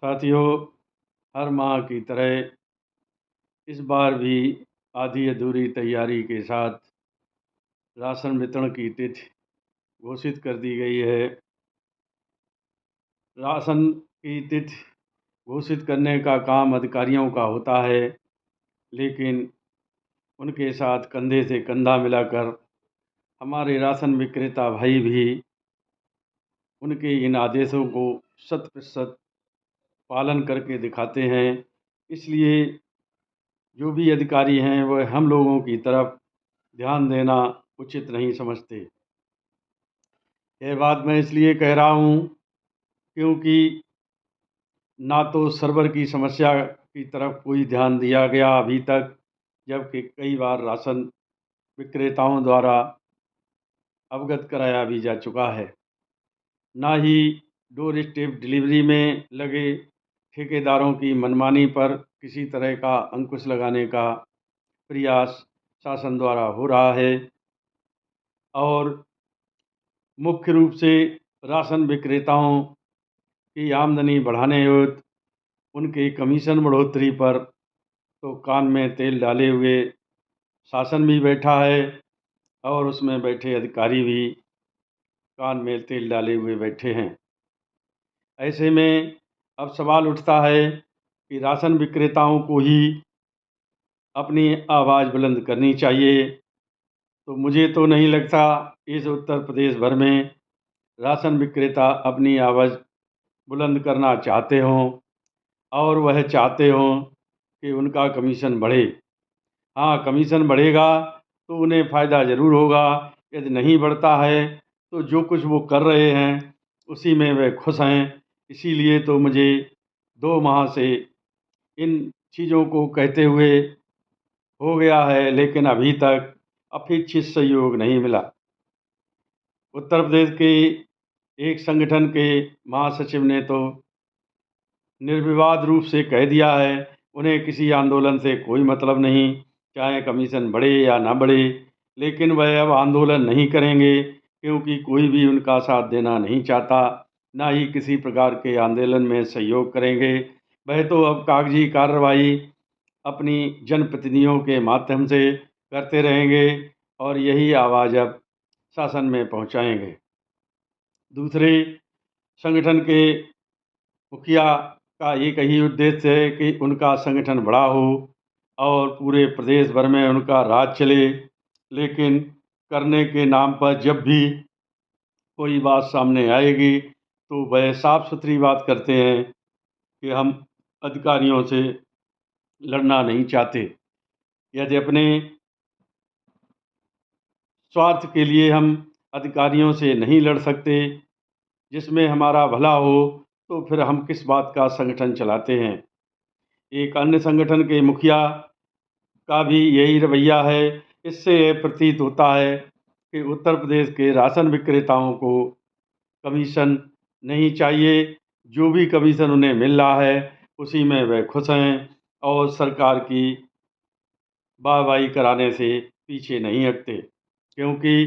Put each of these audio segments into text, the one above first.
साथियों, हर माह की तरह इस बार भी आधी अधूरी तैयारी के साथ राशन वितरण की तिथि घोषित कर दी गई है। राशन की तिथि घोषित करने का काम अधिकारियों का होता है, लेकिन उनके साथ कंधे से कंधा मिलाकर हमारे राशन विक्रेता भाई भी उनके इन आदेशों को शत प्रतिशत पालन करके दिखाते हैं। इसलिए जो भी अधिकारी हैं वह हम लोगों की तरफ ध्यान देना उचित नहीं समझते। यह बात मैं इसलिए कह रहा हूँ क्योंकि ना तो सर्वर की समस्या की तरफ कोई ध्यान दिया गया अभी तक, जबकि कई बार राशन विक्रेताओं द्वारा अवगत कराया भी जा चुका है। ना ही डोर स्टेप डिलीवरी में लगे ठेकेदारों की मनमानी पर किसी तरह का अंकुश लगाने का प्रयास शासन द्वारा हो रहा है। और मुख्य रूप से राशन विक्रेताओं की आमदनी बढ़ाने हेतु उनके कमीशन बढ़ोतरी पर तो कान में तेल डाले हुए शासन भी बैठा है और उसमें बैठे अधिकारी भी कान में तेल डाले हुए बैठे हैं। ऐसे में अब सवाल उठता है कि राशन विक्रेताओं को ही अपनी आवाज़ बुलंद करनी चाहिए। तो मुझे तो नहीं लगता इस उत्तर प्रदेश भर में राशन विक्रेता अपनी आवाज़ बुलंद करना चाहते हों और वह चाहते हों कि उनका कमीशन बढ़े। हाँ, कमीशन बढ़ेगा तो उन्हें फ़ायदा ज़रूर होगा। यदि नहीं बढ़ता है तो जो कुछ वो कर रहे हैं उसी में वे खुश हैं। इसीलिए तो मुझे 2 माह से इन चीज़ों को कहते हुए हो गया है, लेकिन अभी तक अपेक्षित सहयोग नहीं मिला। उत्तर प्रदेश के एक संगठन के महासचिव ने तो निर्विवाद रूप से कह दिया है उन्हें किसी आंदोलन से कोई मतलब नहीं, चाहे कमीशन बढ़े या ना बढ़े। लेकिन वह अब आंदोलन नहीं करेंगे क्योंकि कोई भी उनका साथ देना नहीं चाहता, ना ही किसी प्रकार के आंदोलन में सहयोग करेंगे। वह तो अब कागजी कार्रवाई अपनी जनप्रतिनिधियों के माध्यम से करते रहेंगे और यही आवाज़ अब शासन में पहुंचाएंगे। दूसरे संगठन के मुखिया का एक ही उद्देश्य है कि उनका संगठन बड़ा हो और पूरे प्रदेश भर में उनका राज चले। लेकिन करने के नाम पर जब भी कोई बात सामने आएगी तो वह साफ सुथरी बात करते हैं कि हम अधिकारियों से लड़ना नहीं चाहते। यदि अपने स्वार्थ के लिए हम अधिकारियों से नहीं लड़ सकते जिसमें हमारा भला हो, तो फिर हम किस बात का संगठन चलाते हैं। एक अन्य संगठन के मुखिया का भी यही रवैया है। इससे यह प्रतीत होता है कि उत्तर प्रदेश के राशन विक्रेताओं को कमीशन नहीं चाहिए। जो भी कमीशन उन्हें मिल रहा है उसी में वे खुश हैं और सरकार की वाहवाही कराने से पीछे नहीं हटते, क्योंकि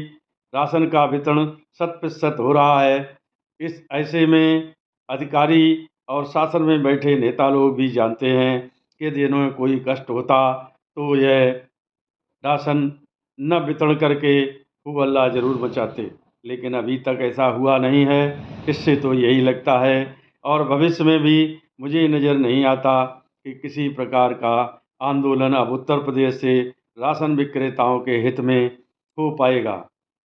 राशन का वितरण 100% हो रहा है। इस ऐसे में अधिकारी और शासन में बैठे नेता लोग भी जानते हैं कि यदि इन्हें कोई कष्ट होता तो यह राशन न वितरण करके खूब हल्ला ज़रूर मचाते, लेकिन अभी तक ऐसा हुआ नहीं है। इससे तो यही लगता है और भविष्य में भी मुझे नज़र नहीं आता कि किसी प्रकार का आंदोलन अब उत्तर प्रदेश से राशन विक्रेताओं के हित में हो पाएगा,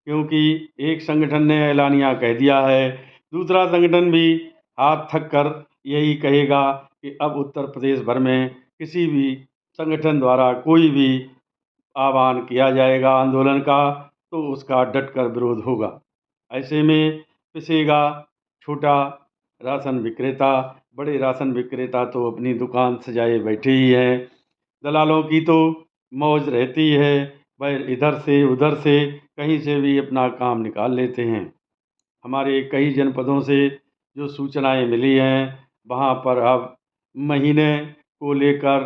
क्योंकि एक संगठन ने ऐलानिया कह दिया है, दूसरा संगठन भी हाथ थक कर यही कहेगा कि अब उत्तर प्रदेश भर में किसी भी संगठन द्वारा कोई भी आह्वान किया जाएगा आंदोलन का तो उसका डटकर विरोध होगा। ऐसे में पिसेगा छोटा राशन विक्रेता। बड़े राशन विक्रेता तो अपनी दुकान सजाए बैठे ही हैं। दलालों की तो मौज रहती है, वह इधर से उधर से कहीं से भी अपना काम निकाल लेते हैं। हमारे कई जनपदों से जो सूचनाएं मिली हैं वहाँ पर अब महीने को लेकर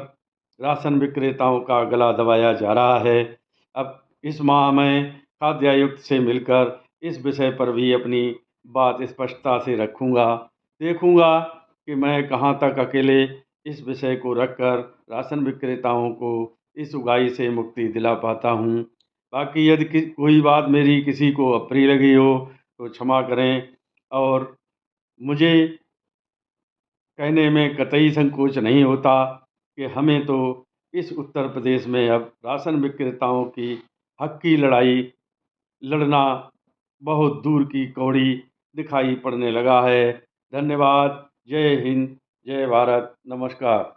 राशन विक्रेताओं का गला दबाया जा रहा है। अब इस माह में खाद्य आयुक्त से मिलकर इस विषय पर भी अपनी बात स्पष्टता से रखूँगा। देखूँगा कि मैं कहाँ तक अकेले इस विषय को रखकर राशन विक्रेताओं को इस उगाही से मुक्ति दिला पाता हूँ। बाकी यदि कोई बात मेरी किसी को अप्रिय लगी हो तो क्षमा करें, और मुझे कहने में कतई संकोच नहीं होता कि हमें तो इस उत्तर प्रदेश में अब राशन विक्रेताओं की हक की लड़ाई लड़ना बहुत दूर की कौड़ी दिखाई पड़ने लगा है। धन्यवाद। जय हिंद, जय भारत, नमस्कार।